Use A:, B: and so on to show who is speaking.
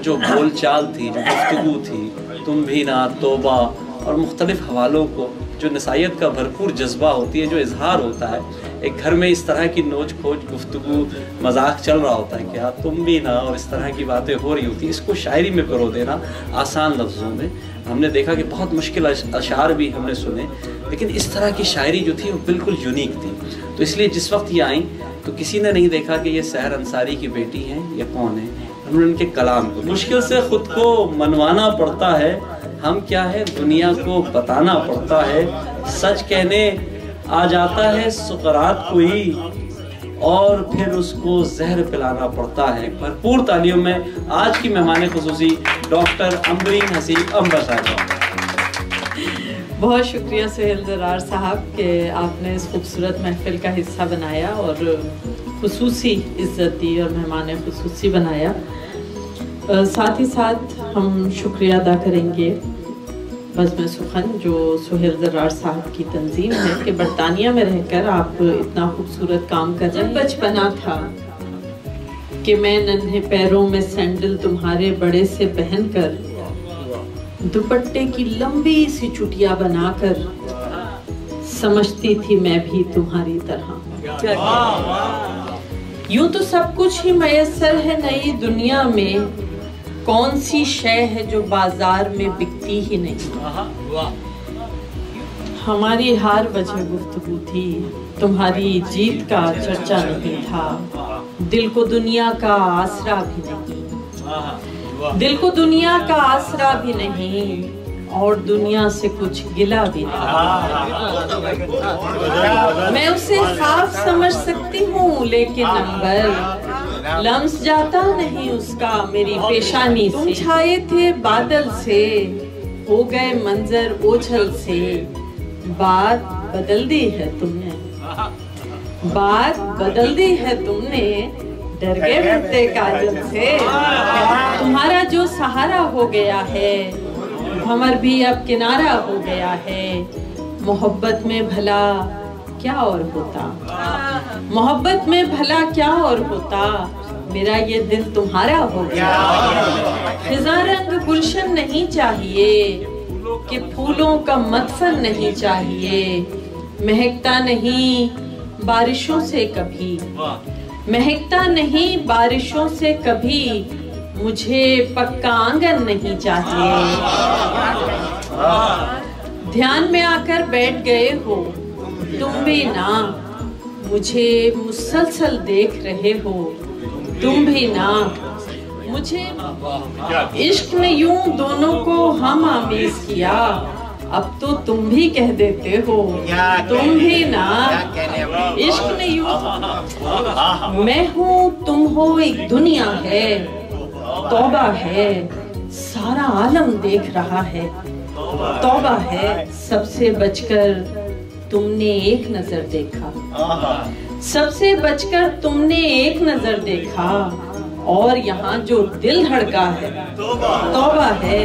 A: वो जो बोलचाल थी, जो गुफ्तगू थी, तुम भी ना, तौबा और मुख्तलिफ़ हवालों को, जो नसाइयत का भरपूर जज्बा होती है, जो इजहार होता है, एक घर में इस तरह की नोच खोज, गुफ्तगू, मजाक चल रहा होता है कि हाँ तुम भी ना, और इस तरह की बातें हो रही होती है, इसको शायरी में पिरो देना आसान लफ्ज़ों में। हमने देखा कि बहुत मुश्किल अशार भी हमने सुने, लेकिन इस तरह की शायरी जो थी वो बिल्कुल यूनिक थी। तो इसलिए जिस वक्त ये आई तो किसी ने नहीं देखा कि ये सहर अंसारी की बेटी हैं या कौन है। हमने उनके कलाम को मुश्किल से ख़ुद को मनवाना पड़ता है, हम क्या है दुनिया को बताना पड़ता है, सच कहने आ जाता है सुकरात को ही और फिर उसको जहर पिलाना पड़ता है। भरपूर तालियों में आज की मेहमान खुसूसी डॉक्टर अम्बरीन हसीब अंबर साहब।
B: बहुत शुक्रिया सुहेल ज़रार साहब कि आपने इस खूबसूरत महफिल का हिस्सा बनाया और खुसूसी इज़्ज़त दी और मेहमान खुसूसी बनाया। साथ ही साथ हम शुक्रिया अदा करेंगे बज़्म सुखन जो सुहेल ज़रार साहब की तंजीम है कि बरतानिया में रहकर आप इतना खूबसूरत काम कर रहे हैं। बचपना था कि मैं नन्हे पैरों में सैंडल तुम्हारे बड़े से पहनकर, दुपट्टे की लंबी सी चुटिया बनाकर, समझती थी मैं भी तुम्हारी तरह। यूं तो सब कुछ ही मयस्सर है नई दुनिया में, कौन सी शय है जो बाजार में बिकती ही नहीं। हमारी हर वजह गुफ्तगू थी, तुम्हारी जीत का चर्चा नहीं था। दिल को दुनिया का आसरा भी नहीं, दिल को दुनिया का आसरा भी नहीं, और दुनिया से कुछ गिला भी नहीं। मैं उसे साफ समझ सकती हूँ लेकिन नंबर लम्स जाता नहीं उसका मेरी पेशानी से। तुम छाए थे बादल से, हो गए मंजर ओझल से, बात बदल दी है तुमने, बात बदल दी है तुमने, डर गए मिलते काजल से। तुम्हारा जो सहारा हो गया है, भंवर भी अब किनारा हो गया है। मोहब्बत में भला क्या और होता, मोहब्बत में भला क्या और होता, मेरा ये दिल तुम्हारा हो गया। फिजा रंग गुलशन नहीं चाहिए कि फूलों का मदफन नहीं चाहिए, महकता नहीं बारिशों से कभी, महकता नहीं बारिशों से कभी, मुझे पक्का आंगन नहीं चाहिए। ध्यान में आकर बैठ गए हो तुम भी ना, मुझे मुसलसल देख रहे हो तुम भी ना, मुझे इश्क में यूं दोनों को हम आमीज किया, अब तो तुम भी कह देते हो तुम भी ना। इश्क में यूं मैं हूँ तुम हो एक दुनिया है, तौबा है सारा आलम देख रहा है, तौबा है सबसे बचकर तुमने एक नजर देखा, सबसे बचकर तुमने एक नजर देखा, और यहाँ जो दिल धड़का है तौबा है।